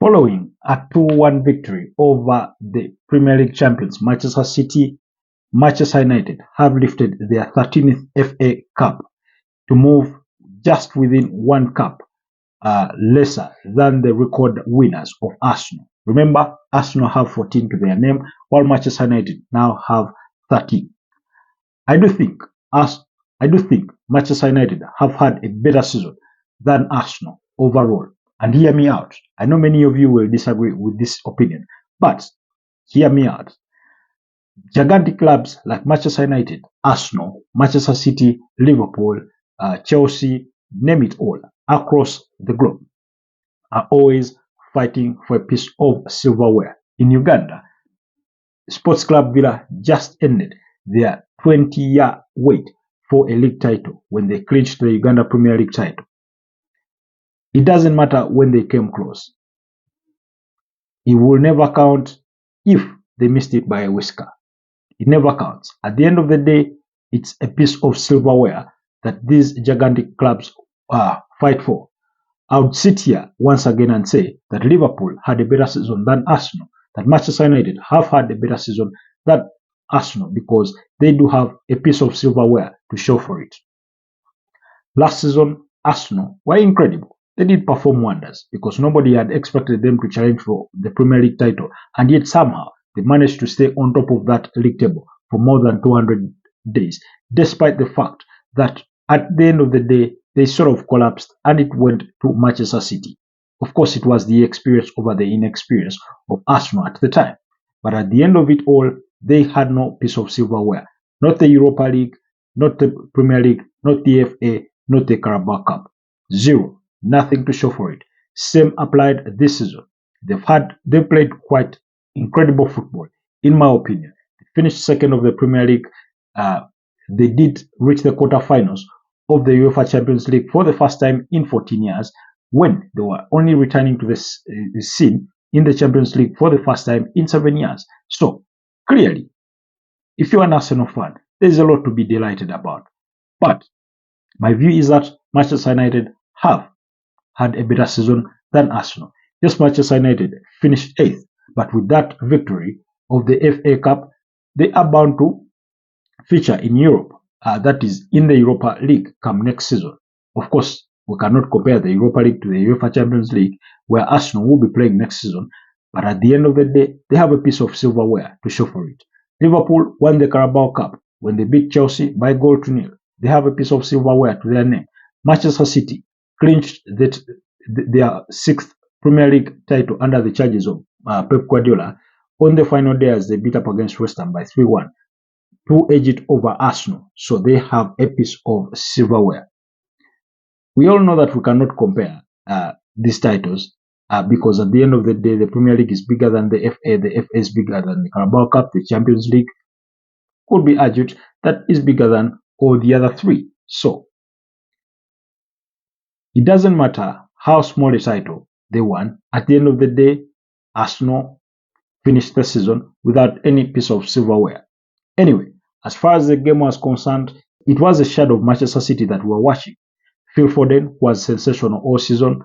Following a 2-1 victory over the Premier League champions Manchester City, Manchester United have lifted their 13th FA Cup to move just within one cup lesser than the record winners of Arsenal. Remember, Arsenal have 14 to their name, while Manchester United now have 13. I do think Manchester United have had a better season than Arsenal overall. And hear me out. I know many of you will disagree with this opinion, but hear me out. Gigantic clubs like Manchester United, Arsenal, Manchester City, Liverpool, Chelsea, name it all, across the globe, are always fighting for a piece of silverware. In Uganda, Sports Club Villa just ended their 20-year wait for a league title when they clinched the Uganda Premier League title. It doesn't matter when they came close. It will never count if they missed it by a whisker. It never counts. At the end of the day, it's a piece of silverware that these gigantic clubs fight for. I would sit here once again and say that Liverpool had a better season than Arsenal, that Manchester United have had a better season than Arsenal because they do have a piece of silverware to show for it. Last season, Arsenal were incredible. They did perform wonders because nobody had expected them to challenge for the Premier League title, and yet somehow they managed to stay on top of that league table for more than 200 days, despite the fact that at the end of the day, they sort of collapsed and it went to Manchester City. Of course, it was the experience over the inexperience of Arsenal at the time. But at the end of it all, they had no piece of silverware. Not the Europa League, not the Premier League, not the FA, not the Carabao Cup. Zero. Nothing to show for it. Same applied this season. They played quite incredible football, in my opinion. They finished second of the Premier League. They did reach the quarterfinals of the UEFA Champions League for the first time in 14 years, when they were only returning to the scene in the Champions League for the first time in 7 years. So, clearly, if you're an Arsenal fan, there's a lot to be delighted about. But my view is that Manchester United have had a better season than Arsenal. Yes, Manchester United finished 8th, but with that victory of the FA Cup, they are bound to feature in Europe, that is in the Europa League come next season. Of course, we cannot compare the Europa League to the UEFA Champions League, where Arsenal will be playing next season, but at the end of the day, they have a piece of silverware to show for it. Liverpool won the Carabao Cup when they beat Chelsea by 0-0. They have a piece of silverware to their name. Manchester City clinched their 6th Premier League title under the charges of Pep Guardiola on the final day as they beat up against West Ham by 3-1 to edge it over Arsenal. So they have a piece of silverware. We all know that we cannot compare these titles because at the end of the day, the Premier League is bigger than the FA is bigger than the Carabao Cup, the Champions League could be argued that is bigger than all the other three. So it doesn't matter how small a title they won. At the end of the day, Arsenal finished the season without any piece of silverware. Anyway, as far as the game was concerned, it was a shadow of Manchester City that we were watching. Phil Foden, who was sensational all season,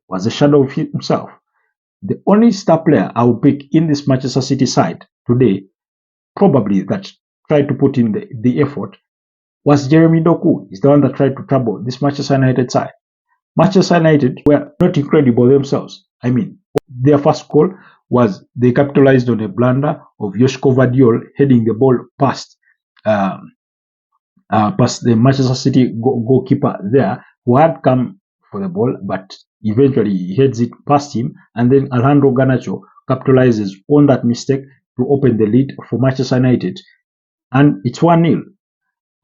was a shadow of himself. The only star player I would pick in this Manchester City side today, probably that tried to put in the effort, was Jeremy Doku. He's the one that tried to trouble this Manchester United side. Manchester United were not incredible themselves. I mean, their first goal was they capitalized on a blunder of Joško Gvardiol heading the ball past the Manchester City goalkeeper there, who had come for the ball, but eventually he heads it past him, and then Alejandro Garnacho capitalizes on that mistake to open the lead for Manchester United, and it's 1-0.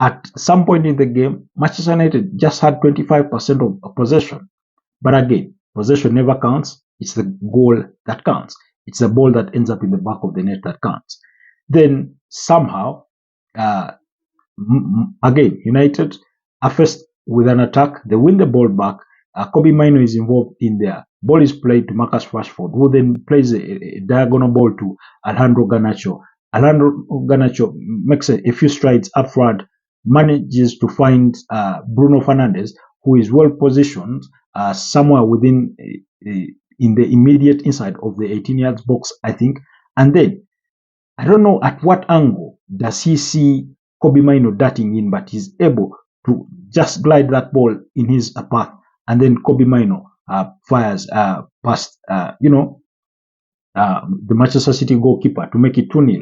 At some point in the game, Manchester United just had 25% of possession. But again, possession never counts. It's the goal that counts. It's the ball that ends up in the back of the net that counts. Then somehow, again, United are faced with an attack. They win the ball back. Kobe Mino is involved in there. Ball is played to Marcus Rashford, who then plays a diagonal ball to Alejandro Garnacho. Alejandro Garnacho makes a few strides up front, manages to find Bruno Fernandes, who is well positioned somewhere within in the immediate inside of the 18 yards box, I think. And then I don't know at what angle does he see Kobe Mino darting in, but he's able to just glide that ball in his path, and then Kobe Mino fires past the Manchester City goalkeeper to make it 2-0.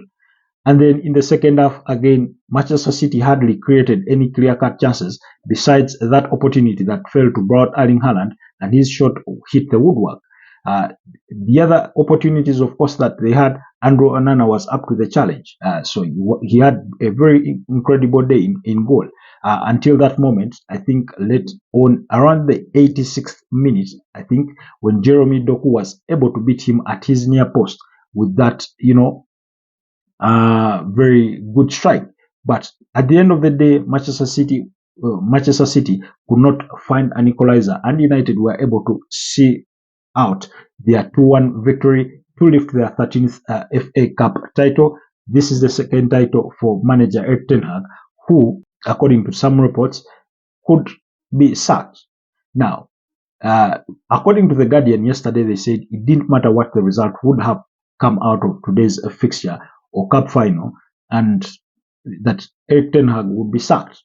And then in the second half, again, Manchester City hardly created any clear-cut chances besides that opportunity that fell to Braut Erling Haaland, and his shot hit the woodwork. The other opportunities, of course, that they had, Andrew Onana was up to the challenge. So he had a very incredible day in goal. Until that moment, I think late on around the 86th minute, I think, when Jeremy Doku was able to beat him at his near post with that, very good strike. But at the end of the day, Manchester City could not find an equalizer, and United were able to see out their 2-1 victory to lift their 13th FA Cup title. This is the second title for manager Erik ten Hag, who, according to some reports, could be sacked. Now, according to the Guardian yesterday, they said it didn't matter what the result would have come out of today's fixture or cup final, and that Erik ten Hag would be sacked.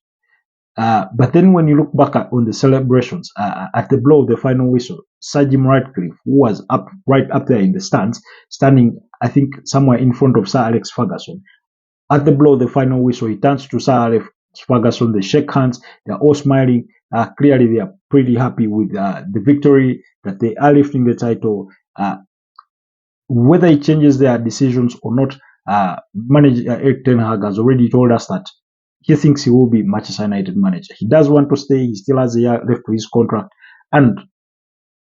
But then when you look back on the celebrations, at the blow of the final whistle, Sir Jim Ratcliffe, who was right up there in the stands, standing, I think, somewhere in front of Sir Alex Ferguson, at the blow of the final whistle, he turns to Sir Alex Ferguson, they shake hands, they're all smiling. Clearly, they are pretty happy with the victory, that they are lifting the title. Whether it changes their decisions or not, manager Erik ten Hag has already told us that he thinks he will be Manchester United manager. He does want to stay. He still has a year left to his contract. And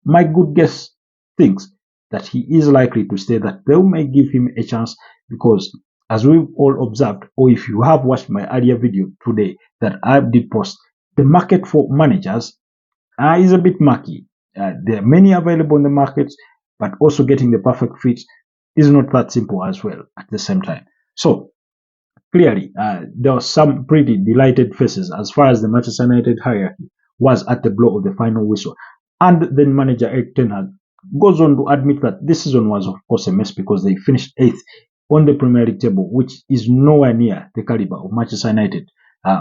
my good guess thinks that he is likely to stay, that they may give him a chance, because as we've all observed, or if you have watched my earlier video today that I did post, the market for managers is a bit murky. There are many available in the market, but also getting the perfect fit is not that simple as well at the same time. So clearly, there were some pretty delighted faces as far as the Manchester United hierarchy was at the blow of the final whistle. And then manager Erik ten Hag goes on to admit that this season was, of course, a mess because they finished 8th on the Premier League table, which is nowhere near the caliber of Manchester United,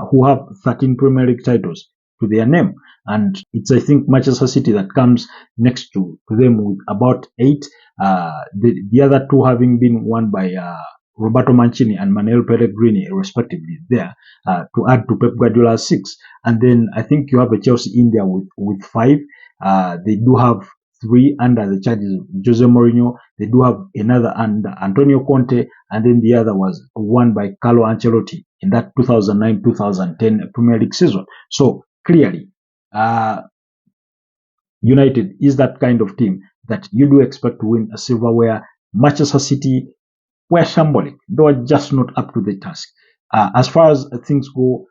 who have 13 Premier League titles to their name. And it's, I think, Manchester City that comes next to them with about 8. The other 2 having been won by Roberto Mancini and Manuel Pellegrini, respectively, there, to add to Pep Guardiola's 6. And then I think you have a Chelsea in there with 5. They do have 3 under the charges of Jose Mourinho. They do have another under Antonio Conte, and then the other was won by Carlo Ancelotti in that 2009-2010 Premier League season. So clearly, United is that kind of team that you do expect to win a silverware. Manchester City were shambolic. They were just not up to the task. As far as things go,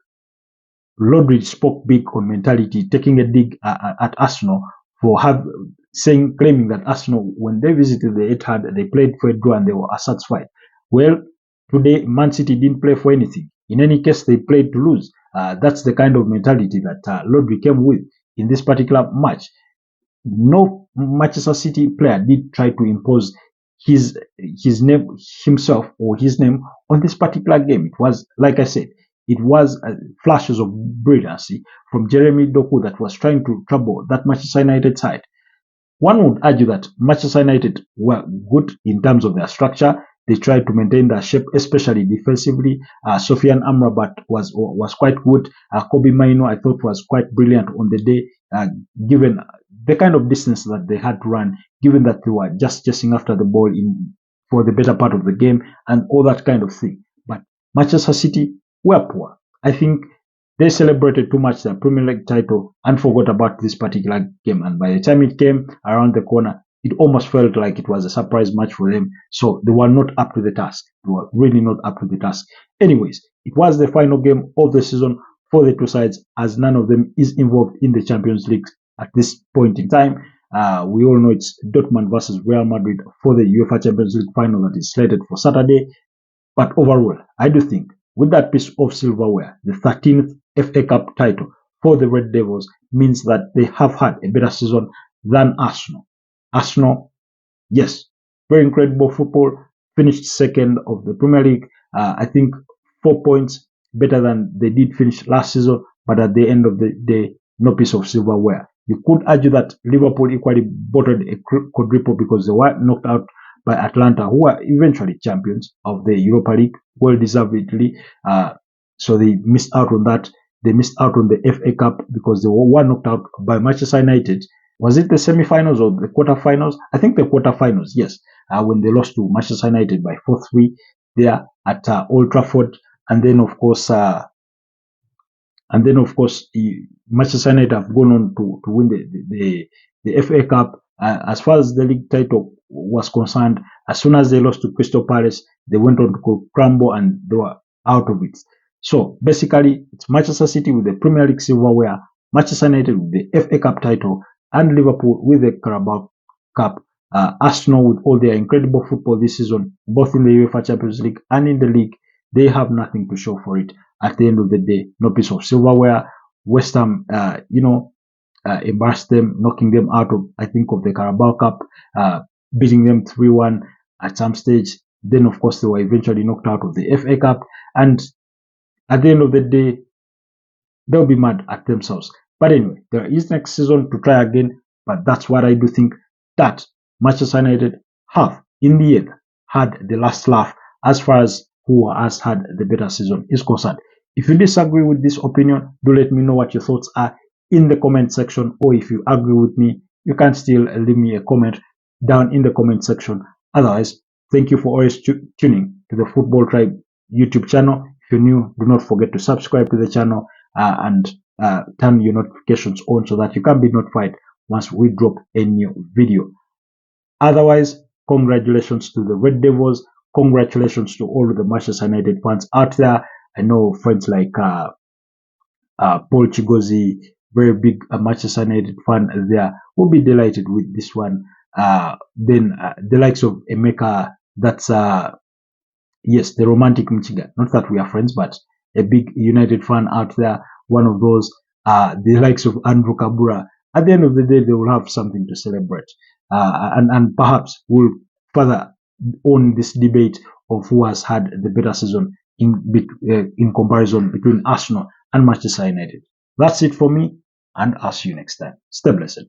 Lodridge spoke big on mentality, taking a dig at Arsenal for claiming that Arsenal, when they visited the Etihad, they played for a draw and they were satisfied. Well, today Man City didn't play for anything. In any case, they played to lose. That's the kind of mentality that Lodridge came with in this particular match. No Manchester City player did try to impose his name himself or his name on this particular game. It was, like I said, it was flashes of brilliancy from Jeremy Doku that was trying to trouble that Manchester United side. One would argue that Manchester United were good in terms of their structure. They tried to maintain their shape, especially defensively. Sofiane Amrabat was quite good. Kobe Mino, I thought, was quite brilliant on the day, given the kind of distance that they had to run, given that they were just chasing after the ball for the better part of the game and all that kind of thing. But Manchester City were poor. I think they celebrated too much their Premier League title and forgot about this particular game. And by the time it came around the corner, it almost felt like it was a surprise match for them. So they were not up to the task. They were really not up to the task. Anyways, it was the final game of the season for the two sides, as none of them is involved in the Champions League at this point in time. We all know it's Dortmund versus Real Madrid for the UEFA Champions League final that is slated for Saturday. But overall, I do think with that piece of silverware, the 13th FA Cup title for the Red Devils means that they have had a better season than Arsenal. Arsenal, yes, very incredible football. Finished second of the Premier League. I think 4 points better than they did finish last season. But at the end of the day, no piece of silverware. You could argue that Liverpool equally bottled a quadruple because they were knocked out by Atlanta, who were eventually champions of the Europa League, well deservedly. So they missed out on that. They missed out on the FA Cup because they were knocked out by Manchester United. Was it the semi-finals or the quarter-finals? I think the quarter-finals, yes, when they lost to Manchester United by 4-3 there at Old Trafford. And then, of course, Manchester United have gone on to win the FA Cup. As far as the league title was concerned, as soon as they lost to Crystal Palace, they went on to crumble and they were out of it. So basically, it's Manchester City with the Premier League silverware, Manchester United with the FA Cup title, and Liverpool with the Carabao Cup. Arsenal with all their incredible football this season, both in the UEFA Champions League and in the league, they have nothing to show for it. At the end of the day, no piece of silverware. West Ham, embarrassed them, knocking them out of, I think, of the Carabao Cup, beating them 3-1 at some stage. Then, of course, they were eventually knocked out of the FA Cup. And at the end of the day, they'll be mad at themselves. But anyway, there is next season to try again. But that's what I do think, that Manchester United have, in the end, had the last laugh as far as who has had the better season is concerned. If you disagree with this opinion, do let me know what your thoughts are in the comment section. Or if you agree with me, you can still leave me a comment down in the comment section. Otherwise, thank you for always tuning to the Football Tribe YouTube channel. If you're new, do not forget to subscribe to the channel and turn your notifications on so that you can be notified once we drop a new video. Otherwise, congratulations to the Red Devils. Congratulations to all of the Manchester United fans out there. I know friends like Paul Chigozi, very big Manchester United fan there, will be delighted with this one. Then the likes of Emeka, that's yes, the romantic Michigan. Not that we are friends, but a big United fan out there. One of those, the likes of Andrew Kabura. At the end of the day, they will have something to celebrate. And perhaps we'll further on this debate of who has had the better season in comparison between Arsenal and Manchester United. That's it for me, and I'll see you next time. Stay blessed.